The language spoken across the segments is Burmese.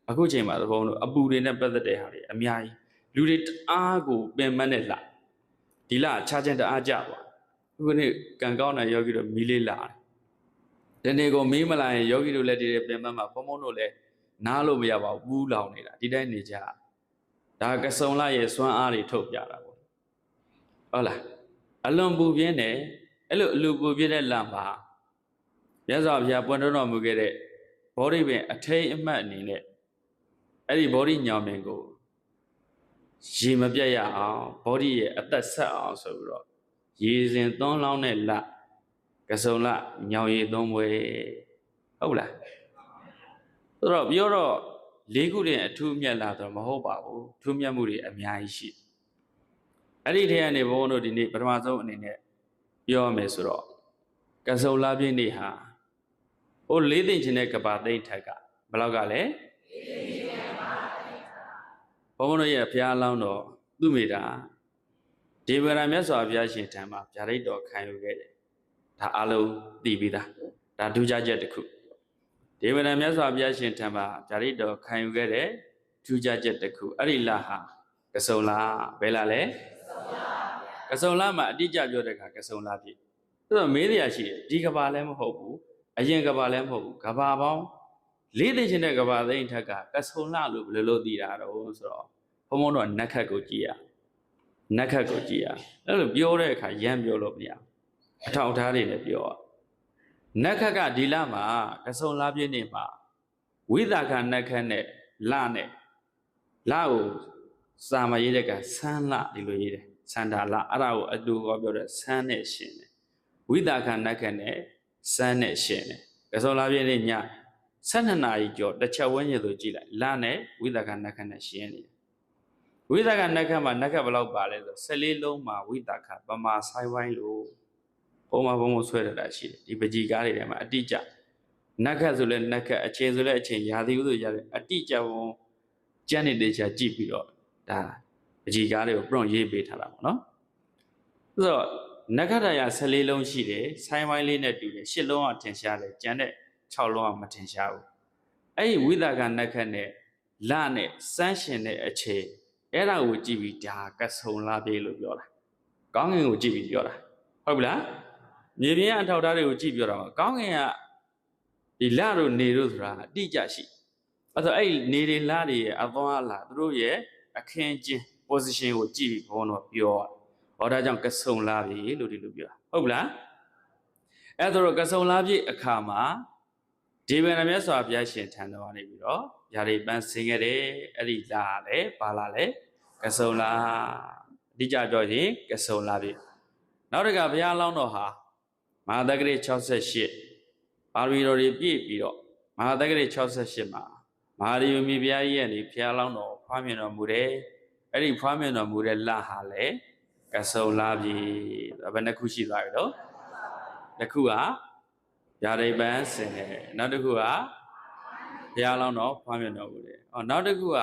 အခုချိန်မှာသဘောလို့အပူတွေနဲ့ပတ်သက်တဲ့ဟာတွေအများကြီးလူတွေတအားကိုပင်မနဲ့လာဒီလခြားချင်းတအားကြပါခုနေ့ကံကောင်းတဲ့ယောဂီတို့မီးလေးလာတယ်ဒီနေ့ကိုမီးမလာရင်ယောဂီတို့လည်းဒီပင်မမှာဘုံဘုံတို့လည်းနားလို့မရပါဘူးပူးလောင်နေတာဒီတိုင်းနေကြဒါကစုံလာရဲ့စွမ်းအားတွေထုတ်ပြတာပေါ့ဟုတ်လားအလွန်ပူပြင်းတယ်အဲ့လိုအလူပူပြင်းတဲ့လမ်းမှာမြတ်စွာဘုရားပွင့်တော်မူခဲ့တဲ့ဘောဓိပင်အထိတ်အမှတ်အနေနဲ့အဲ့ဒီဘောဓိညောင်ပင်ကိုရေမပြတ်ရအောင်ဘောဓိရဲ့အသက်ဆက်အောင်ဆိုပြီးတော့ရေစဉ်သွန်းလောင်းတဲ့လကစုံလညောင်ရည်သွန်းပွဲဟုတ်လားဆိုတော့ပြောတော့၄ခုတည်းအထူးမြတ်လာတော့မဟုတ်ပါဘူးထူးမြတ်မှုတွေအများကြီးရှိအဲ့ဒီထဲကနေဘုန်းတို့ဒီနေ့ပထမဆုံးအနေနဲ့ပြောရမယ်ဆိုတော့ကစုံလပြည့်နေ့ဟာဟို၄သိမ့်ချင်တဲ့ကဘာသိမ့်ထက်ကဘယ်လောက်ကလဲဘုန်းတို့ရဲ့ဘုရားလောင်းတော်သူမိတာဒေဝရမြတ်စွာဘုရားရှင်ထံမှာဗျာဒိတ်တော်ခံယူခဲ့တယ်ဒါအလုံးသိပြီးသားဒါထူးခြားချက်တစ်ခုဒေဝရမြတ်စွာဘုရားရှင်ထံမှာဗျာဒိတ်တော်ခံယူခဲ့တဲ့ထူးခြားချက်တစ်ခုအဲ့ဒီလဟာကစုံလဘယ်လလဲကစုံလမှာအတိအကျပြောတဲ့အခါကစုံလပြည့်ဆိုတော့မေးရရှိတယ်ဒီကဘာလည်းမဟုတ်ဘူးအရင်ကဘာလည်းမဟုတ်ဘူးကဘာပေါင်း၄သိန်းချင်းတဲ့ကဘာသိန်းထက်ကကစုံလလို့ဘယ်လိုသိတာတော့ဆိုတော့ဘုံဘုံတော့နတ်ခတ်ကိုကြည့်ရနတ်ခတ်ကိုကြည့်ရအဲ့လိုပြောတဲ့အခါရမ်းပြောလို့မရအထောက်အထားတွေနဲ့ပြောနတ်ခတ်ကဒီလမှာကစုံလပြည့်နေ့မှာဝိသခနတ်ခတ်နဲ့လနဲ့လကိုစာမရေးတဲ့ကဆန်းလဒီလိုရေးတယ်စန္ဒာလအဲ့ဒါကိုအတူကောပြောတဲ့ဆန်းနဲ့ရှင်တယ်ဝိသခနတ်ခတ်နဲ့ဆန်းနဲ့ရှင်တယ်ကစုံလပြည့်နေ့ည12နာရီကျော်တစ်ချက်ဝန်းကျင်ဆိုကြည့်လိုက်လနဲ့ဝိသခနတ်ခတ်နဲ့ရှင်နေတယ်ဝိသခနတ်ခတ်မှာနတ်ခတ်ဘယ်လောက်ပါလဲဆို14လုံးမှာဝိသခပမာဆိုင်ဝိုင်းလို့ဘုံဘုံဆွဲရတာရှိတယ်ဒီပကြီးကားတွေထဲမှာအတိအကျနတ်ခတ်ဆိုလဲနတ်ခတ်အချိန်ဆိုလဲအချိန်ရာသီဥတုရတယ်အတိအကျဘုံကျန်းနေတဲ့ချာကြည့်ပြီးတော့ဒါပကြီးကားတွေကိုပြန့်ရေးပေးထားတာပေါ့နော်ဆိုတော့နက္ခတ္တရာ14လုံးရှိတယ်ဆိုင်းဝိုင်းလေးနဲ့တူတယ်10လုံးကထင်ရှားတယ်ကျန်တဲ့6လုံးကမထင်ရှားဘူးအဲ့ဒီဝိသကနက္ခတ်နဲ့လနဲ့စမ်းရှင်တဲ့အချိန်အဲ့ဒါကိုကြည့်ပြီးဒါကဆုံလာပြေးလို့ပြောတာကောင်းကင်ကိုကြည့်ပြီးပြောတာဟုတ်ပြီလားမြေပြင်အထောက်အထားတွေကိုကြည့်ပြောတာပါကောင်းကင်ကဒီလတို့နေတို့ဆိုတာအတိအကျရှိအဲ့ဆိုအဲ့နေတွေလတွေရဲ့အသွားအလာသူတို့ရဲ့အခင်းကျင်း position ကိုကြည့်ပြီးဘုန်းတော်ပြောဟောဒါကြောင့်ကဆုံလာပြီလို့ဒီလိုပြောဟုတ်ပြီလားအဲ့ဒါတော့ကဆုံလာပြီအခါမှာဒေဝရမြတ်စွာဘုရားရှင်ထံတော်ကနေပြီးတော့ဗျာဒိတ်ပန်းဆင်ခဲ့တယ်အဲ့ဒီလာလေဘာလာလဲကဆုံလာအတိအကျပြောရင်ကဆုံလာပြီနောက်တစ်ခါဘုရားလောင်းတော်ဟာမဟာတက္ကရာ68ပါရမီတော်တွေပြည့်ပြီးတော့မဟာတက္ကရာ68မှာမဟာရီမီဘုရားကြီးရဲ့နေဘုရားလောင်းတော်ဖွားမြင်တော်မူတယ်အဲ့ဒီဖွားမြင်တော်မူတဲ့လဟာလေကဆုံလာပြီဘယ်နှခုရှိသွားပြီတော့တစ်ခုကဗျာဒိတ်ပန်းဆင်တယ်နောက်တစ်ခုကဘုရားလောင်းတော်ဖွားမြင်တော်မူတယ်နောက်တစ်ခုက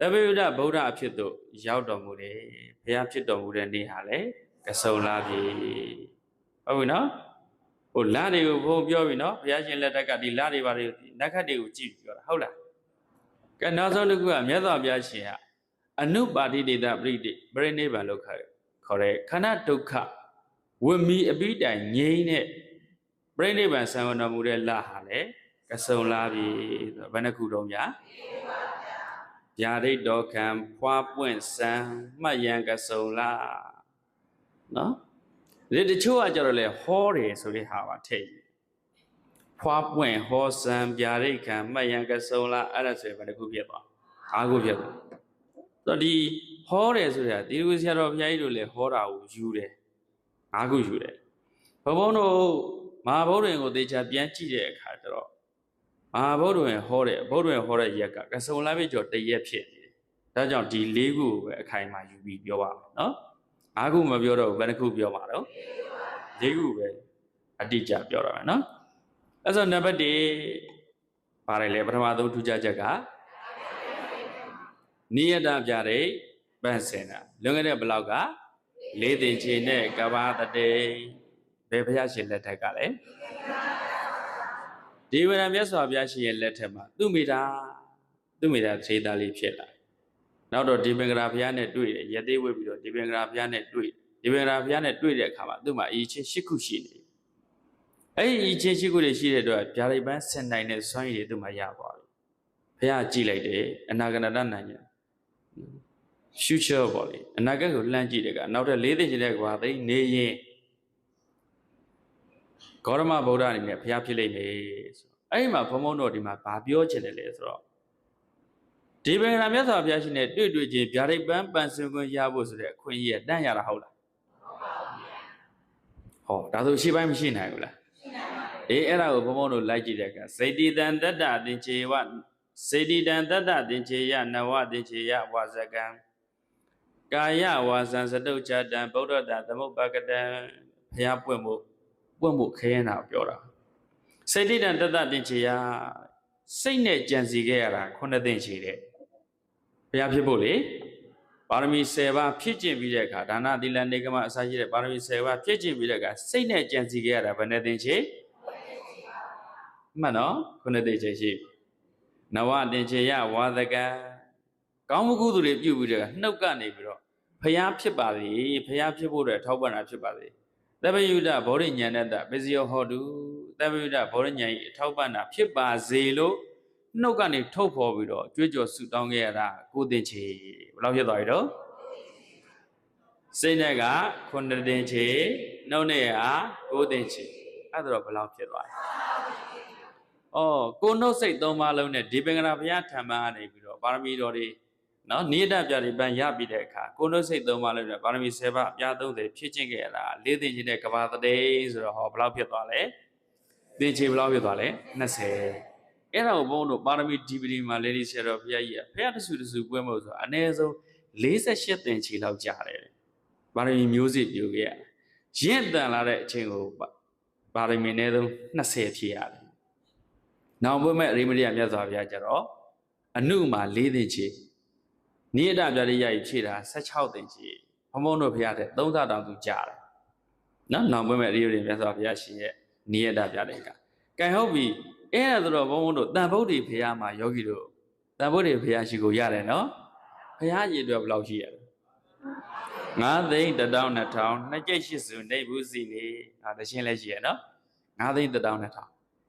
သဗ္ဗယုဒဗုဒ္ဓအဖြစ်သို့ရောက်တော်မူတယ်ဘုရားဖြစ်တော်မူတဲ့နေ့ဟာလေကဆုံလာပြီဟုတ်ပြီနော်ဟိုလတွေကိုဘုံပြောပြီနော်ဘုရားရှင်လက်ထက်ကဒီလတွေပါတွေနက္ခတ်တွေကိုကြည့်ပြောတာဟုတ်လားကဲနောက်ဆုံးတစ်ခုကမြတ်စွာဘုရားရှင်ကအနုပါတိတေတပရိတိပရိနိဗ္ဗာန်လို့ခေါ်တဲ့ခန္ဓာဒုက္ခဝိမီအပိတိုင်ငြိမ်းတဲ့ပရိနိဗ္ဗာန်ဆံဝတော်မူတဲ့လဟာလေကဆုံလာပြီဆိုဘယ်နှခုတော့ညာဗျာဒိတ်တော်ခံဖွာပွင့်စံမှတ်ရန်ကဆုံလာနော်ဒီတချို့ကကြတော့လေဟောတယ်ဆိုတဲ့ဟာပါထည့်ဖွာပွင့်ဟောစံဗျာဒိတ်ခံမှတ်ရန်ကဆုံလာအဲ့ဒါဆိုရင်ဘယ်နှခုဖြစ်သွား၅ခုဖြစ်သွားဆိုတော့ဒီဟောတယ်ဆိုတာဒီလိုဆရာတော်ဘုရားကြီးတို့လည်းဟောတာကိုယူတယ်၅ခုယူတယ်ဘုံတို့မဟာဗုဒ္ဓရင်ကိုသေချာပြန်ကြည့်တဲ့အခါကျတော့မဟာဗုဒ္ဓရင်ဟောတဲ့ဗုဒ္ဓရင်ဟောတဲ့ရက်ကကဆုံလာပြီကျော်တရက်ဖြစ်နေတယ်ဒါကြောင့်ဒီ၄ခုကိုပဲအခိုင်အမာယူပြီးပြောပါမယ်နော်၅ခုမပြောတော့ဘယ်နှခုပြောမှာတော့၄ခုပဲအတိအကျပြောရမယ်နော်အဲ့ဆိုနံပါတ်1ပါတယ်လေပထမဆုံးထူးခြားချက်ကနိယတဗျာဒိတ်ပန်းစင်တာလွန်ခဲ့တဲ့ဘလောက်က၄သိန်းချီနဲ့ကဘာတတေဘယ်ဘုရားရှင်လက်ထက်ကလဲဒေဝရမြတ်စွာဘုရားရှင်ရဲ့လက်ထက်မှာသူမိတာ သူမိသားသေသားလေးဖြစ်လာနောက်တော့ဒီပင်္ဂရာဘုရားနဲ့တွေ့တယ်ရသေးဝတ်ပြီးတော့ဒီပင်္ဂရာဘုရားနဲ့တွေ့ဒီပင်္ဂရာဘုရားနဲ့တွေ့တဲ့အခါမှာသူ့မှာအီချင်း၈ခုရှိနေအဲ့ဒီအီချင်း၈ခုတွေရှိတဲ့အတွက်ဗျာဒိတ်ပန်းဆင်နိုင်တဲ့စွမ်းရည်တွေသူ့မှာရသွားပြီဘုရားကြည့်လိုက်တယ်အနာဂတနိုင်ညာfuture ပေါ့လေအနာဂတ်ကိုလှမ်းကြည့်တဲ့ကနောက်ထပ်၄သိန်းရှိတဲ့ကွာသိနေရင်ဂေါရမဗုဒ္ဓအနေနဲ့ဘုရားဖြစ်လိမ့်မယ်ဆိုအဲ့ဒီမှာဘုံဘုံတော်ဒီမှာဗာပြောချင်တယ်လေဆိုတော့ဒီပင်္ဂရာမြတ်စွာဘုရားရှင်နဲ့တွေ့ချင်းဗျာဒိတ်ပန်းပန်ဆင်ခွင့်ရဖို့ဆိုတဲ့အခွင့်အရေးတန်းရတာဟုတ်လားဟောဒါဆိုရှေ့ပိုင်းမရှိနိုင်ဘူးလားရှိနိုင်ပါဘူးအေးအဲ့ဒါကိုဘုံဘုံတို့လိုက်ကြည့်တဲ့ကစေတီတံတတ္တသင်္ချေဝစေတီတံတတ္တသင်္ချေယနဝသင်္ချေယဝါဇကံကာယဝါဇံစတုတ်ချတံဗုဒ္ဓတသမုပ္ပါကတံဘုရားပွင့်ဖို့ခဲရင်တာပြောတာစေတီတံတတ္တသင်္ချေယစိတ်နဲ့ကြံစီခဲ့ရတာခုနှစ်သိန်းရှိတဲ့ဘုရားဖြစ်ဖို့လေပါရမီ10ပါးဖြည့်ကျင့်ပြီးတဲ့အခါဒါနသီလနေကမအစရှိတဲ့ပါရမီ10ပါးဖြည့်ကျင့်ပြီးတဲ့အခါစိတ်နဲ့ကြံစီခဲ့ရတာဘယ်နဲ့သိန်းရှိမှန်နော်ခုနှစ်သိန်းရှိနဝသင်္ချေယဝါဒကံကောင်းမှုကုသိုလ်တွေပြုပြီးတဲ့နှုတ်ကနေပြီးတော့ဘုရားဖြစ်ပါလေဘုရားဖြစ်ဖို့အတွက်ထောက်ပံ့တာဖြစ်ပါလေတပ္ပယုဒဘောဓိဉာဏတပစ္စယောဟောတုတပ္ပယုဒဘောဓိဉာဏ်ဤထောက်ပံ့တာဖြစ်ပါစေလို့နှုတ်ကနေထုတ်ဖော်ပြီးတော့ကြွေးကြော်ဆုတောင်းခဲ့ရတာကိုသင်္ချေဘယ်လောက်ဖြစ်သွားပြီတော့စိတ်နဲ့ကခုနှစ်သင်္ချေနှုတ်နဲ့ကကိုသင်္ချေအဲ့ဒါတော့ဘယ်လောက်ဖြစ်သွားလဲကိုနှုတ်စိတ်၃ပါးလုံးနဲ့ဒီပင်္ဂရာဘုရားထံမှကနေပြီးတော့ပါရမီတော်တွေနော်နိဒပြတွေပန်းရပြီးတဲ့အခါကိုနှုတ်စိတ်၃ပါးလုံးနဲ့ပါရမီ10ပါးအပြား30ဖြစ်ချင်းခဲ့ရတာ၄သိန်းချင်းနဲ့ကဘာတတိဆိုတော့ဟောဘယ်လောက်ဖြစ်သွားလဲသင်္ချေဘယ်လောက်ဖြစ်သွားလဲ20အဲ့ဒါကိုဘုန်းတို့ပါရမီဒီပဒီမှာလေဒီဆရာတော်ဘုရားကြီးကဘုရားတဆူတဆူပွဲမို့ဆိုအနည်းဆုံး48သင်္ချေလောက်ကြာတယ်ပါရမီမျိုးစစ်ပြုခဲ့ရရင့်တန်လာတဲ့အချိန်ကိုပါရမီနဲ့ဆုံး20ဖြစ်ရတယ်နောက်ဘုမဲ့အရိမရိယမြတ်စွာဘုရားကျတော့အနုမှာ4သင်္ချေနိယတပြရိယကြီးဖြည့်တာ16သင်္ချေဘုံဘုံတို့ဘုရားတဲ့3ဆတောင်သူကြာတယ်နော်နောက်ဘုမဲ့အရိမရိယမြတ်စွာဘုရားရှင်ရဲ့နိယတပြရိယကကံဟုတ်ပြီအဲ့ဒါဆိုတော့ဘုံဘုံတို့တန်ဗုဒ္ဓေဘုရားမှာယောဂီတို့တန်ဗုဒ္ဓေဘုရားရှိကိုရတယ်နော်ဘုရားကြီးအတွက်ဘယ်လောက်ရှိရလဲ9သိန်း1200နှစ်ကျိတ်ရှိစုနေဘူးစီနေဒါတရှင်းလဲရှိရနော်9သိန်း1200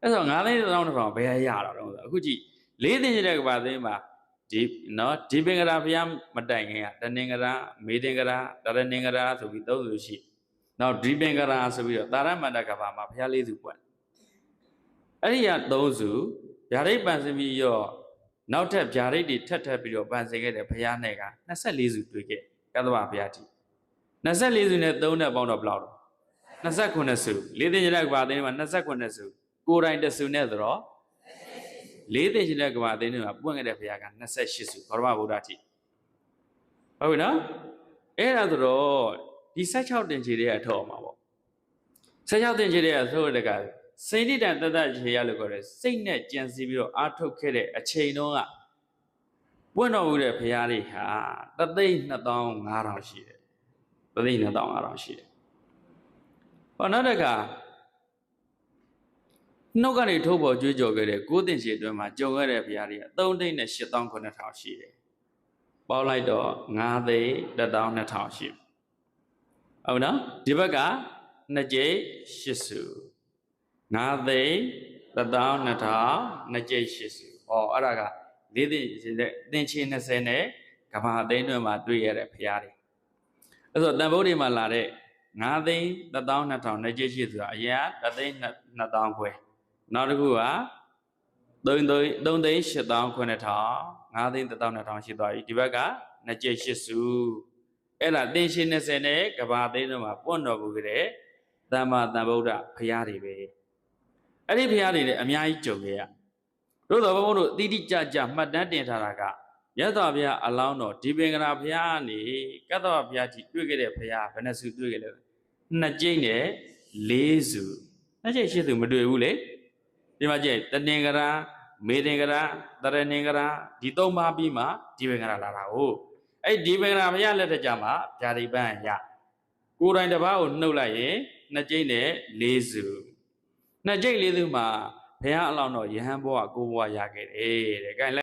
အဲ့ဆို9သိန်း1200ဘယ်ရတာတော့အခုကြည့်၄သိန်းရှိတဲ့ကဘာသိန်းမှာဒီနော်ဒီပင်္ဂရာဘုရားမတိုင်ခင်ကတဏင်္ဂရာမေသင်္ဂရာတရဏင်္ဂရာဆိုပြီး၃စုရှိနောက်ဒီပင်္ဂရာဆိုပြီးတော့တာရမန္တကဘာမှာဘုရား၄စုပွက်အဲ့ဒီက3စုဗျာဒိတ်ပန်စင်ပြီးရောနောက်ထပ်ဗျာဒိတ်တွေထပ်ပြီးတော့ပန်စင်ခဲ့တဲ့ဘုရားနဲ့က24စုတွေ့ခဲ့ကသဗ္ဗဘုရားကြီး24စုနဲ့3နဲ့ပေါင်းတော့ဘယ်လောက်တော့29စု၄သိန်းရှိတဲ့ကဘာသိန်းမှာ29စုကိုယ်တိုင်တစုနဲ့ဆိုတော့၄သိန်းရှိတဲ့ကဘာသိန်းတွေမှာပွင့်ခဲ့တဲ့ဘုရားက28စုဘောရမဗုဒ္ဓကြီးဟုတ်ပြီနော်အဲ့ဒါဆိုတော့ဒီ16တင်ချေတွေကထောက်အောင်ပါပေါ့16တင်ချေတွေကဆိုတဲ့ကစိတ်တန်တတ်ခြေရလို့ခေါ်တယ်စိတ်နဲ့ကြံစည်ပြီးတော့အာထုတ်ခဲ့တဲ့အချိန်တုန်းကပွင့်တော်မူတဲ့ဘုရားလေးဟာ3,2500ရှိတယ်3,2500ရှိတယ်ဟောနောက်တစ်ခါနှုတ်ကနေထုတ်ပေါ်ကြွေးကြော်ခဲ့တဲ့9သင်္ချေအတွင်းမှာကြုံခဲ့တဲ့ဘုရားတွေက3,89,000ရှိတယ်ပေါင်းလိုက်တော့9,12,000ရှိဟုတ်နော်ဒီဘက်က2ကျိတ်8စု9,12,000နှစ်ကျိတ်8စုအဲ့ဒါက၄သိန်းသင်္ချေ20နဲ့ကဘာသိန်းတွေမှာတွေ့ရတဲ့ဘုရားတွေအဲ့ဆိုတန်ဖိုးတွေမှာလာတဲ့9,12,000နှစ်ကျိတ်8ဆိုတာအရင်က3,2,000ခွဲနောက်တစ်ခုက3,8,9,000 9,12,000ရှိသွားပြီဒီဘက်ကနှစ်ကျိတ်8စုအဲ့ဒါသင်္ချေ20နဲ့ကဘာသိန်းတွေမှာပွင့်တော်မူခဲ့တဲ့သမ္မာသမ္ဗုဒ္ဓဘုရားတွေပဲအဲ့ဒီဘုရားတွေလည်းအများကြီးကြုံခဲ့ရတို့တော်ဘုန်းတို့တိတိကျကျမှတ်တမ်းတင်ထားတာကမြတ်စွာဘုရားအလောင်းတော်ဒီပင်္ဂရာဘုရားကနေကတ္တဝဘုရားကြီးတွေ့ခဲ့တဲ့ဘုရားဘယ်နှစုတွေ့ခဲ့လဲ2ကျိတ်နဲ့4စု2ကျိတ်8စုမတွေ့ဘူးလေဒီမှာကြည့်တဏင်္ဂရာမေသင်္ဂရာတရဏင်္ဂရာဒီ3ပါးပြီးမှဒီပင်္ဂရာလာတာဟုတ်အဲ့ဒီပင်္ဂရာဘုရားလက်ထက်ကြမှာဗျာဒိပန်းရကိုယ်တိုင်တစ်ပါးကိုနှုတ်လိုက်ရင်2ကျိတ်နဲ့4စု2ကျိတ်4စုမှာဘုရားအလောင်းတော်ယဟန်ဘဝ9ဘဝရခဲ့တယ်တဲ့